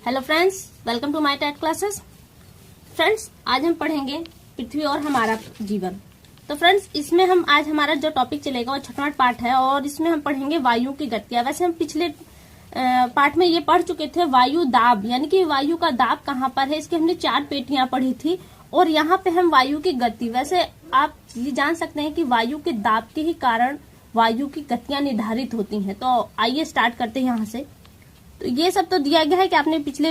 Hello friends, welcome to my TET classes. Friends, आज हम पढ़ेंगे पृथ्वी और हमारा जीवन। तो फ्रेंड्स, इसमें हम आज हमारा जो टॉपिक चलेगा वो छठवां पार्ट है और इसमें हम पढ़ेंगे वायु की गतियां। वैसे हम पिछले पार्ट में ये पढ़ चुके थे वायु दाब, यानी कि वायु का दाब कहाँ पर है, इसकी हमने 4 पेटियां पढ़ी थी और यहाँ पे हम वायु की गति। वैसे आप ये जान सकते हैं कि वायु के दाब के ही कारण वायु की गतियां निर्धारित होती हैं। तो आइए स्टार्ट करते हैं यहाँ से। तो ये सब तो दिया गया है कि आपने पिछले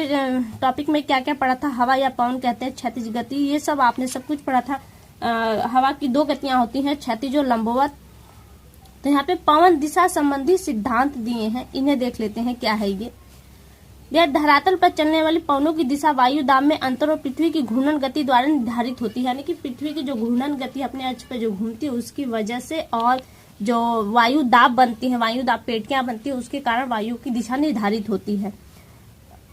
टॉपिक में क्या क्या पढ़ा था। हवा या पवन कहते हैं, क्षैतिज गति, ये सब आपने सब कुछ पढ़ा था। हवा की 2 गतियां होती हैं, क्षैतिज और लंबवत। तो यहाँ पे पवन दिशा संबंधी सिद्धांत दिए हैं, इन्हें देख लेते हैं क्या है ये। यह धरातल पर चलने वाली पवनों की दिशा वायु दाब में अंतर और पृथ्वी की घूर्णन गति द्वारा निर्धारित होती है। यानी कि पृथ्वी की जो घूर्णन गति अपने अक्ष पे जो घूमती है उसकी वजह से और जो वायु दाब बनती है, वायु दाब पेटियां बनती है, उसके कारण वायु की दिशा निर्धारित होती है।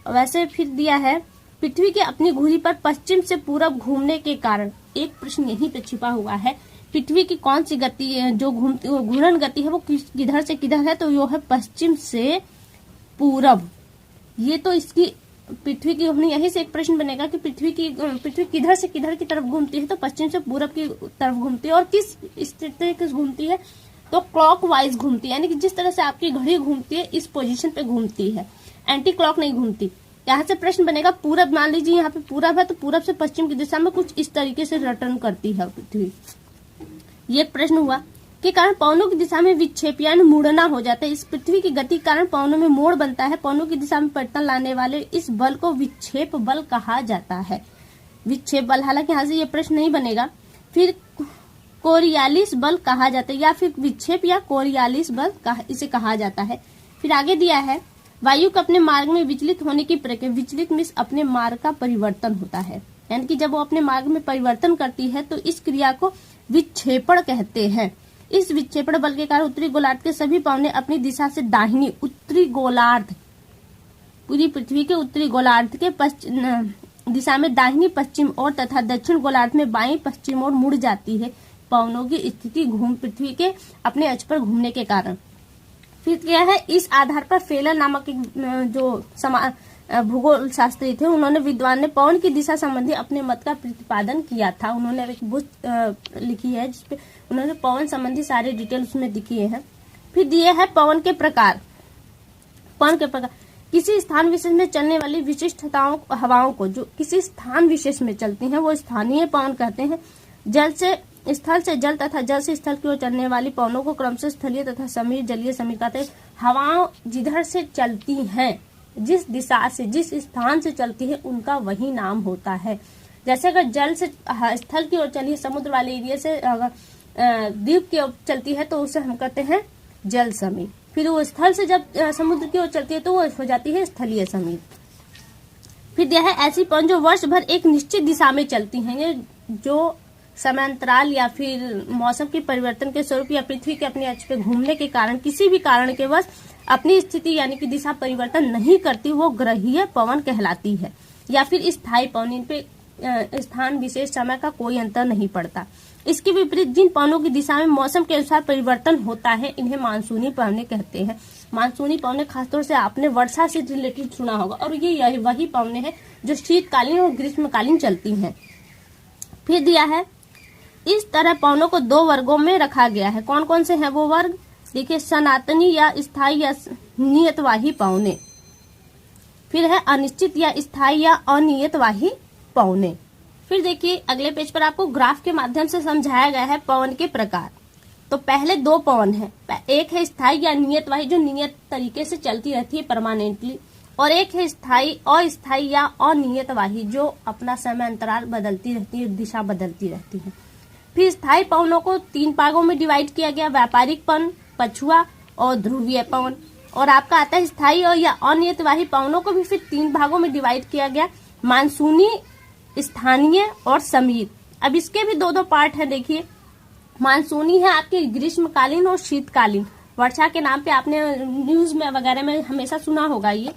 वैसे फिर दिया है पृथ्वी के अपनी धुरी पर पश्चिम से पूरब घूमने के कारण। एक प्रश्न यहीं पे छिपा हुआ है, पृथ्वी की कौन सी गति जो घूमती घूर्णन गति है वो किधर से किधर है, तो वो है पश्चिम से पूरब। ये तो इसकी पृथ्वी की यहीं से एक प्रश्न बनेगा कि पृथ्वी किधर से किधर की तरफ घूमती है, तो पश्चिम से पूरब की तरफ घूमती है। और किस स्थिति से घूमती है, तो क्लॉक वाइज घूमती है, यानी कि जिस तरह से आपकी घड़ी घूमती है इस पोजीशन पे घूमती है, एंटी क्लॉक नहीं घूमती। यहाँ से प्रश्न बनेगा पूरब, मान लीजिए यहाँ पे पूरब है तो पूरब से पश्चिम की दिशा में कुछ इस तरीके से रिटर्न करती है पृथ्वी। ये प्रश्न हुआ के कारण पवनों की दिशा में विक्षेप यानी मुड़ना हो जाता है। इस पृथ्वी की गति के कारण पवनों में मोड़ बनता है। पवनों की दिशा में परिवर्तन लाने वाले इस बल को विक्षेप बल कहा जाता है। विक्षेप बल, हालांकि यहाँ से ये प्रश्न नहीं बनेगा। फिर कोरियालिस बल कहा जाता है, या फिर विक्षेप या कोरियालिस बल इसे कहा जाता है। फिर आगे दिया है वायु को अपने मार्ग में विचलित होने की प्रक्रिया। विचलित मीन्स अपने मार्ग का परिवर्तन होता है, यानी कि जब वो अपने मार्ग में परिवर्तन करती है तो इस क्रिया को विक्षेपण कहते हैं। इस विक्षेपण बल के कारण उत्तरी गोलार्ध के सभी पवनें अपनी दिशा से दाहिनी, उत्तरी गोलार्ध, पूरी पृथ्वी के उत्तरी गोलार्ध के दिशा में दाहिनी पश्चिम ओर तथा दक्षिण गोलार्ध में बाईं पश्चिम ओर मुड़ जाती है, पवनों की स्थिति पृथ्वी के अपने अक्ष पर घूमने के कारण। फिर क्या है, इस आधार पर फेलर नामक जो भूगोल शास्त्री थे, उन्होंने विद्वान ने पवन की दिशा संबंधी अपने मत का प्रतिपादन किया था। उन्होंने एक बुक लिखी है जिसपे उन्होंने पवन संबंधी सारे डिटेल उसमें दिए हैं। फिर दिए है पवन के प्रकार। पवन के प्रकार किसी स्थान विशेष में चलने वाली विशिष्ट हवाओं को जो किसी स्थान विशेष में चलती हैं वो स्थानीय पवन कहते हैं। स्थल से जल तथा जल से स्थल की ओर चलने वाली पवनों को क्रमशः स्थलीय तथा समीर जलीय समीर कहते हैं। हवाओं जिधर से चलती हैं, जिस दिशा से जिस स्थान से चलती है उनका वही नाम होता है। जैसे अगर जल से स्थल की ओर चलिए, समुद्र वाले एरिया से द्वीप की ओर चलती है तो उसे हम कहते हैं जल समीर। फिर वो स्थल से जब समुद्र की ओर चलती है तो वो हो जाती है स्थलीय समीर। फिर यह है ऐसी पवन जो वर्ष भर एक निश्चित दिशा में चलती हैं, ये जो समयांतराल या फिर मौसम के परिवर्तन के स्वरूप या पृथ्वी के अपने अक्ष पे घूमने के कारण किसी भी कारण के वश अपनी स्थिति यानी कि दिशा परिवर्तन नहीं करती, वो ग्रहीय पवन कहलाती है। या फिर स्थायी पवन, इन पे स्थान विशेष समय का कोई अंतर नहीं पड़ता। इसके विपरीत जिन पवनों की दिशा में मौसम के अनुसार परिवर्तन होता है इन्हें मानसूनी पवनें कहते हैं। मानसूनी पवनें खासतौर से आपने वर्षा से रिलेटेड सुना होगा और ये वही पवनें हैं जो शीतकालीन और ग्रीष्मकालीन चलती हैं। फिर दिया है इस तरह पवनों को 2 वर्गों में रखा गया है। कौन कौन से हैं वो वर्ग, देखिए, सनातनी या स्थायी या नियतवाही पवनें। फिर है अनिश्चित या स्थायी या अनियतवाही पवनें। फिर देखिए अगले पेज पर आपको ग्राफ के माध्यम से समझाया गया है पवन के प्रकार। तो पहले 2 पवन है, एक है स्थायी या नियतवाही जो नियत तरीके से चलती रहती है परमानेंटली, और एक है स्थायी अस्थायी या अनियतवाही जो अपना समय अंतराल बदलती रहती है, दिशा बदलती रहती है। फिर स्थायी पवनों को 3 भागों में डिवाइड किया गया, व्यापारिक पवन, पछुआ और ध्रुवीय पवन। और आपका आता है स्थायी और या अनियतवाही पवनों को भी फिर 3 भागों में डिवाइड किया गया, मानसूनी, स्थानीय और समीर। अब इसके भी 2 पार्ट है। देखिए, मानसूनी है आपके ग्रीष्मकालीन और शीतकालीन। वर्षा के नाम पे आपने न्यूज में वगैरह में हमेशा सुना होगा, ये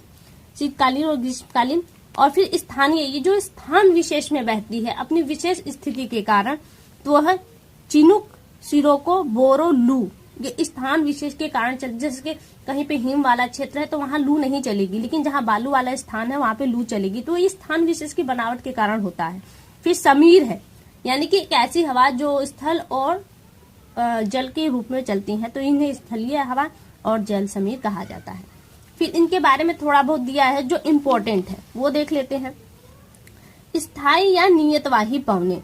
शीतकालीन और ग्रीष्मकालीन। और फिर स्थानीय, ये जो स्थान विशेष में बहती है अपनी विशेष स्थिति के कारण, तो वह चिनुक, सिरोको, बोरो, लू, ये स्थान विशेष के कारण जैसे कि कहीं पे हिम वाला क्षेत्र है तो वहां लू नहीं चलेगी, लेकिन जहां बालू वाला स्थान है वहां पे लू चलेगी। तो ये स्थान विशेष की बनावट के कारण होता है। फिर समीर है, यानी कि एक ऐसी हवा जो स्थल और जल के रूप में चलती है, तो इन्हें स्थलीय हवा और जल समीर कहा जाता है। फिर इनके बारे में थोड़ा बहुत दिया है जो इम्पोर्टेंट है वो देख लेते हैं। स्थायी या नियतवाही पवने,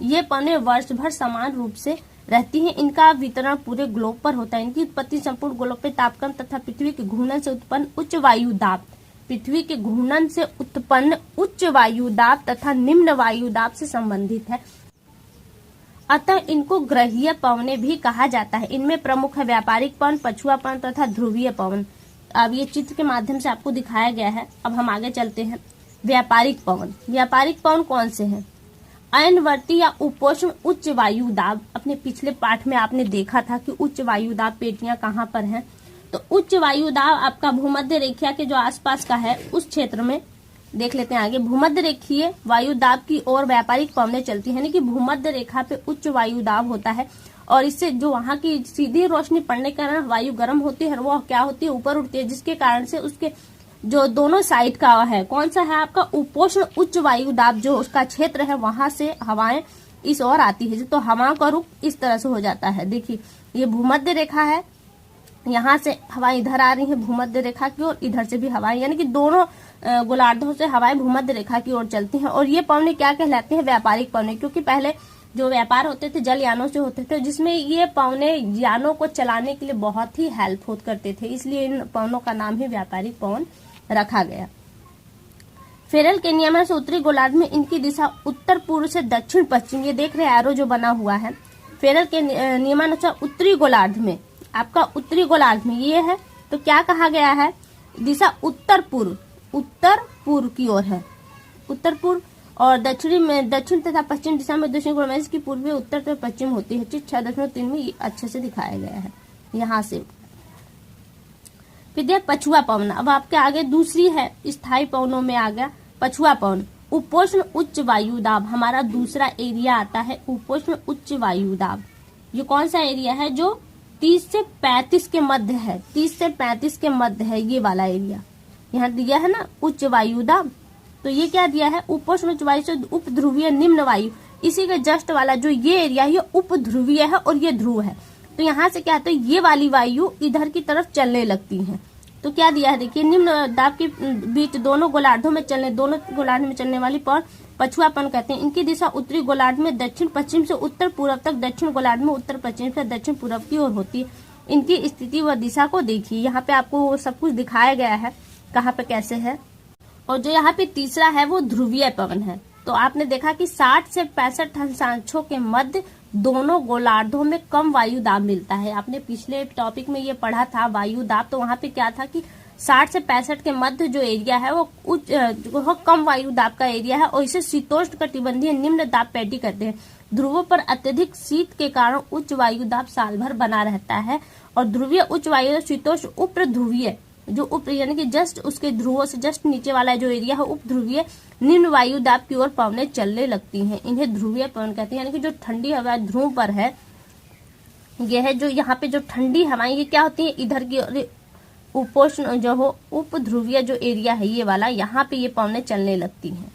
ये पवने वर्ष भर समान रूप से रहती हैं। इनका वितरण पूरे ग्लोब पर होता है। इनकी उत्पत्ति संपूर्ण गोलक पे तापक्रम तथा पृथ्वी के घूर्णन से उत्पन्न उच्च वायु दाब, पृथ्वी के घूर्णन से उत्पन्न उच्च वायु दाब तथा निम्न वायु दाब से संबंधित है। अतः इनको ग्रहीय पवने भी कहा जाता है। इनमें प्रमुख है व्यापारिक पवन, पछुआ पवन तथा ध्रुवीय पवन। अब ये चित्र के माध्यम से आपको दिखाया गया है। अब हम आगे चलते हैं। व्यापारिक पवन, व्यापारिक पवन कौन से हैं? अयनवर्ती या उपोष्ण उच्च वायु दाब। अपने पिछले पाठ में आपने देखा था कि उच्च वायु दाब पेटियां कहाँ पर हैं। तो उच्च वायु दाब आपका भूमध्य रेखा के जो आसपास का है उस क्षेत्र में देख लेते हैं। आगे भूमध्य रेखीय वायु दाब की ओर व्यापारिक पवनें चलती है, यानी कि भूमध्य रेखा पे उच्च वायु दाब होता है और इससे जो वहां की सीधी रोशनी पड़ने के कारण वायु गर्म होती है, वो क्या होती है, ऊपर उठती है, जिसके कारण से उसके जो दोनों साइड का है, कौन सा है आपका उपोष्ण उच्च वायु दाब, जो उसका क्षेत्र है वहां से हवाएं इस ओर आती है। तो हवाओं का रुख इस तरह से हो जाता है। देखिए ये भूमध्य रेखा है, यहाँ से हवाएं इधर आ रही हैं भूमध्य रेखा की ओर, इधर से भी हवाएं, यानी कि दोनों गोलार्धों से हवाएं भूमध्य रेखा की ओर चलती हैं। और ये पवने क्या कहलाते हैं? व्यापारिक पवने, क्योंकि पहले जो व्यापार होते थे जल यानों से होते थे, जिसमें ये पवने यानों को चलाने के लिए बहुत ही हेल्प करते थे, इसलिए इन पवनों का नाम ही व्यापारिक पवन रखा गया। फेरल के नियमन से उत्तरी गोलार्ध में इनकी दिशा उत्तर पूर्व से दक्षिण पश्चिम, ये देख रहे हैं एरो जो बना हुआ है, फेरल के नियमानुसार उत्तरी गोलार्ध में, आपका उत्तरी गोलार्ध में ये है, तो क्या कहा गया है? दिशा उत्तर पूर्व की ओर है, उत्तर पूर्व, और दक्षिणी में दक्षिण तथा पश्चिम दिशा में दक्षिण गोलार्ध में इसकी पूर्वी उत्तर तथा पश्चिम होती है। चित्र 6.3 में अच्छे से दिखाया गया है यहाँ से। फिर पछुआ पवन, अब आपके आगे दूसरी है स्थायी पवनों में आ गया पछुआ पवन। उपोष्ण उच्च वायु दाब हमारा दूसरा एरिया आता है, उपोष्ण उच्च वायु दाब। ये कौन सा एरिया है? जो 30 से 35 के मध्य है, 30 से 35 के मध्य है ये वाला एरिया। यहाँ दिया है ना उच्च वायु दाब, तो ये क्या दिया है? उपोष्ण उच्च वायु से उप ध्रुवीय निम्न वायु, इसी के जस्ट वाला जो ये एरिया है ये उप ध्रुवीय है और ये ध्रुव है। तो यहाँ से क्या होता है, ये वाली वायु इधर की तरफ चलने लगती है। तो क्या दिया है देखिए, निम्न दाब के बीच दोनों गोलार्धों में चलने वाली पवन पछुआ पवन कहते हैं। इनकी दिशा उत्तरी गोलार्ध में दक्षिण पश्चिम से उत्तर पूर्व तक, दक्षिण गोलार्ध में उत्तर पश्चिम से दक्षिण पूर्व की ओर होती है। इनकी स्थिति व दिशा को देखिए, यहाँ पे आपको सब कुछ दिखाया गया है कहाँ पे कैसे है। और जो यहाँ पे तीसरा है वो ध्रुवीय पवन है। तो आपने देखा कि 60 से 65 अंशांशों के मध्य दोनों गोलार्धों में कम वायु दाब मिलता है। आपने पिछले टॉपिक में ये पढ़ा था वायु दाब, तो वहां पे क्या था कि 60 से 65 के मध्य जो एरिया है वो कम वायु दाब का एरिया है और इसे शीतोष्ण कटिबंधीय निम्न दाब पेटी कहते हैं। ध्रुवों पर अत्यधिक शीत के कारण उच्च वायु दाब साल भर बना रहता है और ध्रुवीय उच्च वायु शीतोष्ण उप्र ध्रुवीय, जो उप यानी कि जस्ट उसके ध्रुवों से जस्ट नीचे वाला जो एरिया है उप ध्रुवीय निम्न वायु दाब की ओर पवनें चलने लगती हैं। इन्हें ध्रुवीय पवन कहते हैं। यानी कि जो ठंडी हवा ध्रुव पर है, यह है जो यहाँ पे जो ठंडी हवाएं ये क्या होती है, इधर की उपोष्ण जो हो उप ध्रुवीय जो एरिया है ये वाला, यहाँ पे ये पवनें चलने लगती हैं।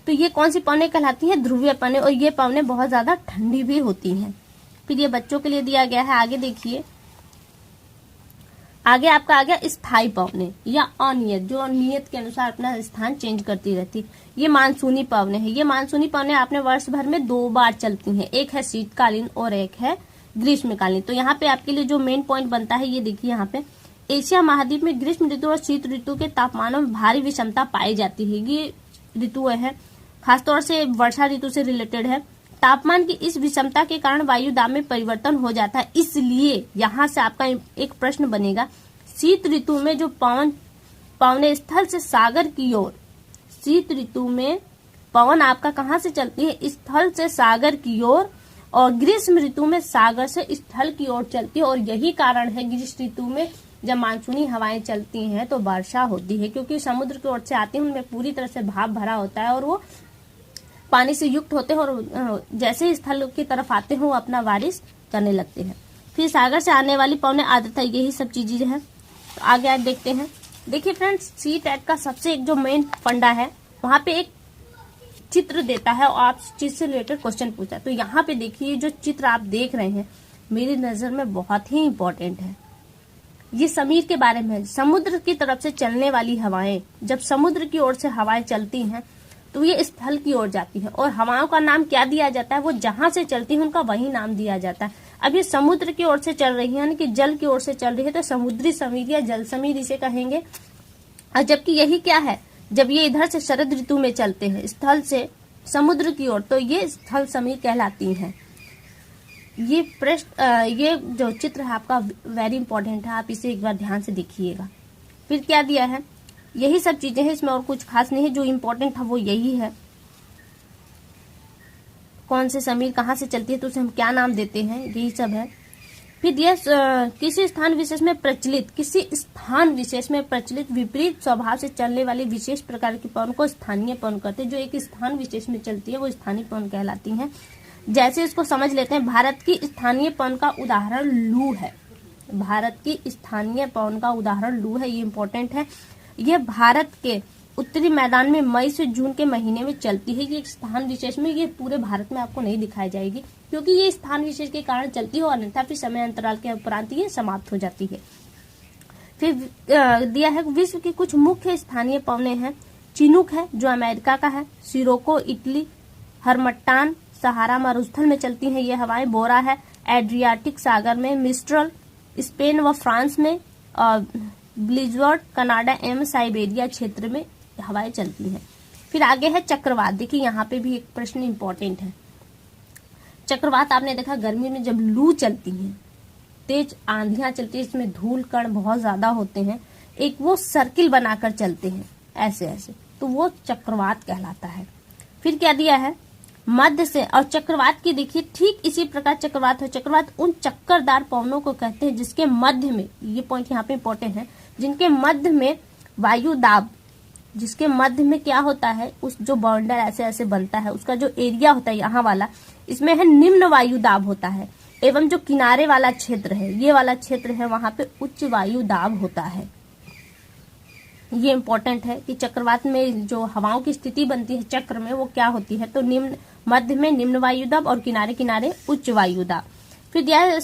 तो ये कौन सी पवनें कहलाती हैं? ध्रुवीय पवनें। और ये पवनें बहुत ज्यादा ठंडी भी होती हैं। फिर ये बच्चों के लिए दिया गया है, आगे देखिए। आगे आपका आ गया स्थायी पवनें या अनियत, जो नियत के अनुसार अपना स्थान चेंज करती रहती। ये मानसूनी पवनें हैं। ये मानसूनी पवनें आपने वर्ष भर में 2 बार चलती हैं, एक है शीतकालीन और एक है ग्रीष्मकालीन। तो यहाँ पे आपके लिए जो मेन पॉइंट बनता है ये देखिए, यहाँ पे एशिया महाद्वीप में ग्रीष्म ऋतु और शीत ऋतु के तापमानों में भारी विषमता पाई जाती है। ये ऋतुएं है, खासतौर से वर्षा ऋतु से रिलेटेड है। तापमान की इस विषमता के कारण वायु दाब में परिवर्तन हो जाता है। इसलिए यहाँ से आपका एक प्रश्न बनेगा, शीत ऋतु में जो पवनें स्थल से सागर की ओर, शीत ऋतु में पवन आपका कहाँ से चलती है? स्थल से सागर की ओर, और ग्रीष्म ऋतु में सागर से स्थल की ओर चलती है। और यही कारण है ग्रीष्म ऋतु में जब मानसूनी हवाएं चलती हैं तो वर्षा होती है, क्योंकि समुद्र की ओर से आती है, उनमें पूरी तरह से भाप भरा होता है और वो पानी से युक्त होते हैं और जैसे स्थल की तरफ आते हैं वो अपना बारिश करने लगते हैं। फिर सागर से आने वाली पवने आर्द्रता, यही सब चीजें हैं। तो आगे आज देखते हैं। देखिए फ्रेंड्स, CTET का सबसे एक जो मेन फंडा है, वहां पे एक चित्र देता है और आप चीज से रिलेटेड क्वेश्चन पूछता है। तो यहाँ पे देखिए जो चित्र आप देख रहे हैं मेरी नजर में बहुत ही इंपॉर्टेंट है। ये समीर के बारे में है। समुद्र की तरफ से चलने वाली हवाएं, जब समुद्र की ओर से हवाएं चलती हैं तो ये स्थल की ओर जाती है और हवाओं का नाम क्या दिया जाता है, वो जहां से चलती है उनका वही नाम दिया जाता है। अब ये समुद्र की ओर से चल रही है यानी कि जल की ओर से चल रही है तो समुद्री समीर या जल समीर इसे कहेंगे। और जबकि यही क्या है, जब ये इधर से शरद ऋतु में चलते हैं स्थल से समुद्र की ओर तो ये स्थल समीर कहलाती हैं। ये जो चित्र है आपका वेरी इंपॉर्टेंट है, आप इसे एक बार ध्यान से देखिएगा। फिर क्या दिया है, यही सब चीजें हैं, इसमें और कुछ खास नहीं है। जो इम्पोर्टेंट था वो यही है, कौन से समीर कहाँ से चलती है तो उसे हम क्या नाम देते हैं, यही सब है। फिर यह किसी स्थान विशेष में प्रचलित विपरीत स्वभाव से चलने वाली विशेष प्रकार की पवन को स्थानीय पवन कहते हैं। जो एक स्थान विशेष में चलती है वो स्थानीय पवन कहलाती हैं। जैसे इसको समझ लेते हैं, भारत की स्थानीय पवन का उदाहरण लू है। भारत की स्थानीय पवन का उदाहरण लू है, ये इंपॉर्टेंट है। यह भारत के उत्तरी मैदान में मई से जून के महीने में चलती है। ये एक स्थान विशेष में, ये पूरे भारत में आपको नहीं दिखाई जाएगी क्योंकि ये स्थान विशेष के कारण चलती है और अन्यथा फिर समय अंतराल के उपरांत ये समाप्त हो जाती है। फिर दिया है विश्व की कुछ मुख्य स्थानीय पवनें हैं। चिनूक है जो अमेरिका का है, सिरोको इटली, हरमट्टान सहारा मरुस्थल में चलती हैं ये हवाएं। बोरा है एड्रियाटिक सागर में, मिस्ट्रल स्पेन व फ्रांस में, और ब्लिजवर्ड कनाडा एवं साइबेरिया क्षेत्र में हवाएं चलती हैं। फिर आगे है चक्रवात। देखिए यहाँ पे भी एक प्रश्न इंपॉर्टेंट है। चक्रवात आपने देखा गर्मी में जब लू चलती है, तेज आंधियां चलती है, इसमें धूल कण बहुत ज्यादा होते हैं, एक वो सर्किल बनाकर चलते हैं ऐसे ऐसे, तो वो चक्रवात कहलाता है। फिर क्या दिया है, मध्य से, और चक्रवात की देखिए ठीक इसी प्रकार चक्रवात है। चक्रवात उन चक्करदार पवनों को कहते हैं जिसके मध्य में, ये पॉइंट यहाँ पे इंपॉर्टेंट है, जिनके मध्य में वायु दाब, जिसके मध्य में क्या होता है, उस जो बाउंडर ऐसे ऐसे बनता है उसका जो एरिया होता है यहाँ वाला, इसमें है निम्न वायु दाब होता है, एवं जो किनारे वाला क्षेत्र है, ये वाला क्षेत्र है, वहां पे उच्च वायु दाब होता है। ये इंपॉर्टेंट है कि चक्रवात में जो हवाओं की स्थिति बनती है चक्र में वो क्या होती है, तो निम्न, मध्य में निम्न वायु दाब और किनारे किनारे उच्च वायु दाब। फिर यह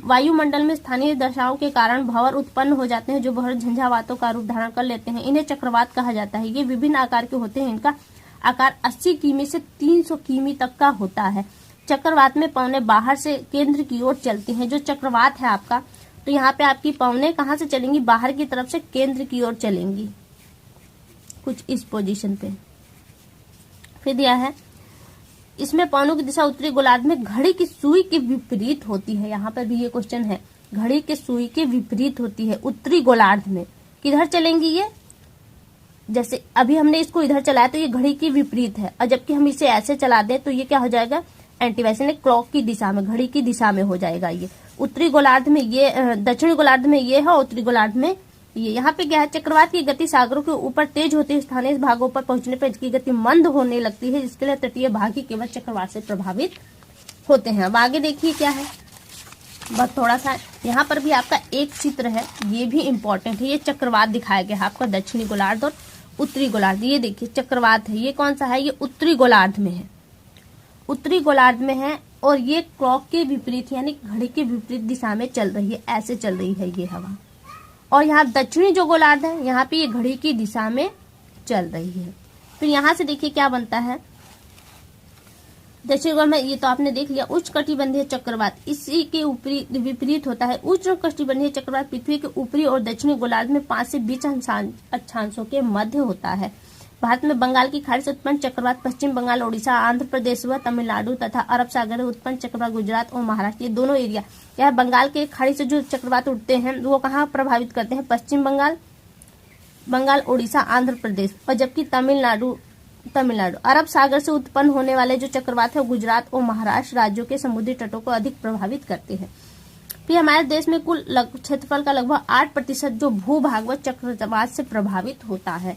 वायुमंडल में स्थानीय दशाओं के कारण भंवर उत्पन्न हो जाते हैं जो भंवर झंझावातों का रूप धारण कर लेते हैं। इन्हें चक्रवात कहा जाता है। ये विभिन्न आकार के होते हैं। इनका आकार 80 किमी से 300 किमी तक का होता है। चक्रवात में पवनें बाहर से केंद्र की ओर चलती हैं। जो चक्रवात है आपका, तो यहाँ पे आपकी पवनें कहाँ से चलेंगी, बाहर की तरफ से केंद्र की ओर चलेंगी, कुछ इस पोजीशन पे। फिर दिया है इसमें पवनों की दिशा उत्तरी गोलार्ध में घड़ी की सुई के विपरीत होती है। यहाँ पर भी ये क्वेश्चन है, घड़ी के सुई के विपरीत होती है उत्तरी गोलार्ध में। किधर चलेंगी ये, जैसे अभी हमने इसको इधर चलाया तो ये घड़ी की विपरीत है, और जबकि हम इसे ऐसे चला दें तो ये क्या हो जाएगा, एंटी वैसे ने क्लॉक की दिशा में, घड़ी की दिशा में हो जाएगा। ये उत्तरी गोलार्ध में ये, दक्षिणी गोलार्ध में ये है, उत्तरी गोलार्ध में ये। यहाँ पे क्या है, चक्रवात की गति सागरों के ऊपर तेज होती है, स्थानीय भागों पर पहुंचने पर इसकी गति मंद होने लगती है, जिसके लिए तटीय भाग ही केवल चक्रवात से प्रभावित होते हैं। अब आगे देखिए क्या है, बस थोड़ा सा यहाँ पर भी आपका एक चित्र है, ये भी इंपॉर्टेंट है। ये चक्रवात दिखाया गया है आपका दक्षिणी गोलार्ध और उत्तरी गोलार्ध। ये देखिए चक्रवात है, ये कौन सा है, ये उत्तरी गोलार्ध में है, उत्तरी गोलार्ध में है, और ये क्लॉक के विपरीत यानी घड़ी के विपरीत दिशा में चल रही है, ऐसे चल रही है ये हवा। और यहाँ दक्षिणी जो गोलार्ध है, यहाँ पे ये घड़ी की दिशा में चल रही है। फिर यहाँ से देखिए क्या बनता है, दक्षिणी गोलार्ध में ये तो आपने देख लिया। उच्च कटिबंधीय चक्रवात इसी के ऊपरी विपरीत होता है। उच्च कटिबंधीय चक्रवात पृथ्वी के ऊपरी और दक्षिणी गोलार्ध में 5 से 20 अक्षांशों के मध्य होता है। भारत में बंगाल की खाड़ी से उत्पन्न चक्रवात पश्चिम बंगाल, ओडिशा, आंध्र प्रदेश व तमिलनाडु तथा अरब सागर में उत्पन्न चक्रवात गुजरात और महाराष्ट्र, ये दोनों एरिया, यह बंगाल के खाड़ी से जो चक्रवात उठते हैं वो कहाँ प्रभावित करते हैं, पश्चिम बंगाल, ओडिशा, आंध्र प्रदेश, और जबकि तमिलनाडु, अरब सागर से उत्पन्न होने वाले जो चक्रवात है गुजरात और महाराष्ट्र राज्यों के समुद्री तटों को अधिक प्रभावित करते हैं। फिर हमारे देश में कुल क्षेत्रफल का लगभग 8% जो भूभाग व चक्रवात से प्रभावित होता है।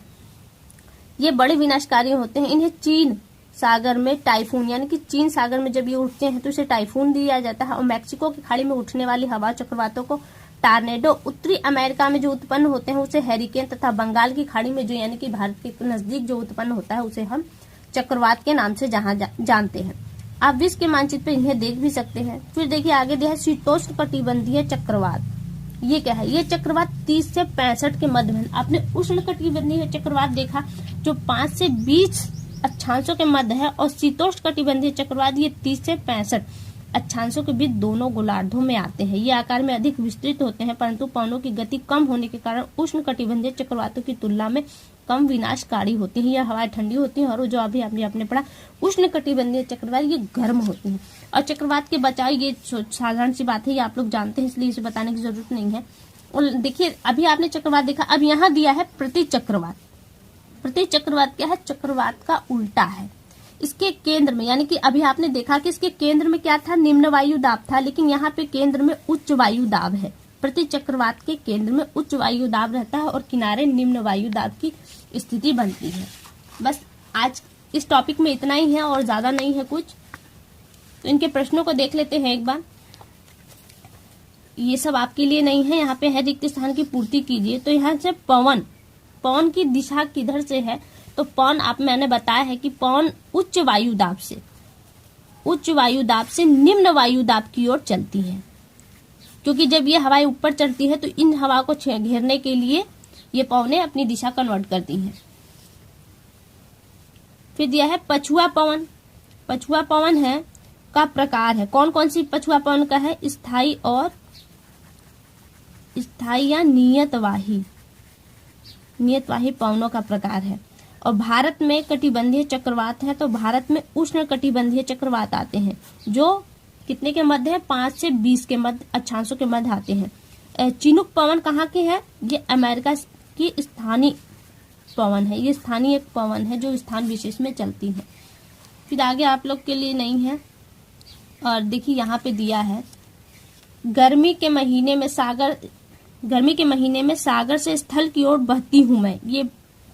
ये बड़े विनाशकारी होते हैं। इन्हें चीन सागर में टाइफून, यानी कि चीन सागर में जब ये उठते हैं तो इसे टाइफून दिया जाता है। और मैक्सिको की खाड़ी में उठने वाली हवा चक्रवातों को टार्नेडो, उत्तरी अमेरिका में जो उत्पन्न होते हैं उसे हैरिकेन, तथा बंगाल की खाड़ी में जो यानी कि भारत के नजदीक जो उत्पन्न होता है उसे हम चक्रवात के नाम से जानते हैं। आप विश्व के मानचित्र पे इन्हें देख भी सकते हैं। फिर देखिए आगे दिया है शीतोष्ण कटिबंधीय चक्रवात। ये क्या है? ये चक्रवात 30 से 65 के मध्य में। आपने उष्ण कटिबंधीय चक्रवात देखा जो 5 से 20 अक्षांशों के मध्य है, और शीतोष्ण कटिबंधीय चक्रवात ये 30 से 65 अक्षांशों के बीच दोनों गोलार्धों में आते हैं। ये आकार में अधिक विस्तृत होते हैं, परंतु पवनों की गति कम होने के कारण उष्ण कटिबंधीय चक्रवातों की तुलना में कम विनाशकारी होती हैं। यह हवाएं ठंडी होती हैं, और जो अभी आपने पढ़ा उष्ण कटिबंधीय चक्रवात ये गर्म होती हैं। और चक्रवात के बचाव ये साधारण सी बात है, ये आप लोग जानते हैं, इसलिए इसे बताने की जरूरत नहीं है। और देखिए अभी आपने चक्रवात देखा, अब यहाँ दिया है प्रतिचक्रवात। प्रतिचक्रवात क्या है? चक्रवात का उल्टा है। इसके केंद्र में, यानी कि अभी आपने देखा कि इसके केंद्र में क्या था? निम्न वायु दाब था, लेकिन यहाँ पे केंद्र में उच्च वायु दाब है। प्रतिचक्रवात के केंद्र में उच्च वायु दाब रहता है और किनारे निम्न वायु दाब की स्थिति बनती है। बस आज इस टॉपिक में इतना ही है और ज्यादा नहीं है कुछ। तो इनके प्रश्नों को देख लेते हैं एक बार। ये सब आपके लिए नहीं है, यहाँ पे है रिक्त स्थान की पूर्ति कीजिए। तो यहाँ से पवन की दिशा किधर से है? तो पवन मैंने बताया है कि पवन उच्च वायु दाब से निम्न वायु दाब की ओर चलती है, क्योंकि जब ये हवाएं ऊपर चढ़ती है तो इन हवा को घेरने के लिए ये पवनें अपनी दिशा कन्वर्ट करती हैं। फिर दिया है पछुआ पवन। पछुआ पवन है का प्रकार है। कौन कौन सी पछुआ पवन का है? स्थायी या नियतवाही पवनों का प्रकार है। और भारत में कटिबंधीय चक्रवात है, तो भारत में उष्ण कटिबंधीय चक्रवात आते हैं जो कितने के मध्य है? 5 से 20 के मध्य अक्षांशों के मध्य आते हैं। चिनुक पवन कहाँ के है? ये अमेरिका की स्थानीय पवन है। ये स्थानीय एक पवन है जो स्थान विशेष में चलती है। फिर आगे आप लोग के लिए नहीं है। और देखिए यहाँ पे दिया है गर्मी के महीने में सागर से स्थल की ओर बहती हूं मैं। ये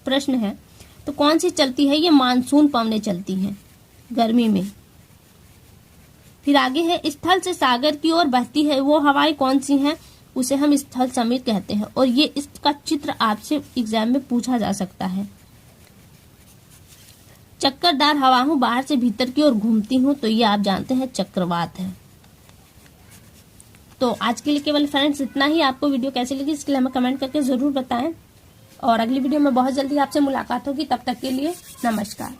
प्रश्न है। तो कौन सी चलती है? ये मानसून पवनें चलती हैं गर्मी में। फिर आगे है स्थल से सागर की ओर बहती है वो हवाएं कौन सी हैं? उसे हम स्थल समीर कहते हैं। और ये इसका चित्र आपसे एग्जाम में पूछा जा सकता है। चक्करदार हवा हूं, बाहर से भीतर की ओर घूमती हूं, तो ये आप जानते हैं चक्रवात है। तो आज के लिए केवल फ्रेंड्स इतना ही। आपको वीडियो कैसी लगी इसके लिए हमें कमेंट करके जरूर बताएं, और अगली वीडियो में बहुत जल्दी आपसे मुलाकात होगी। तब तक के लिए नमस्कार।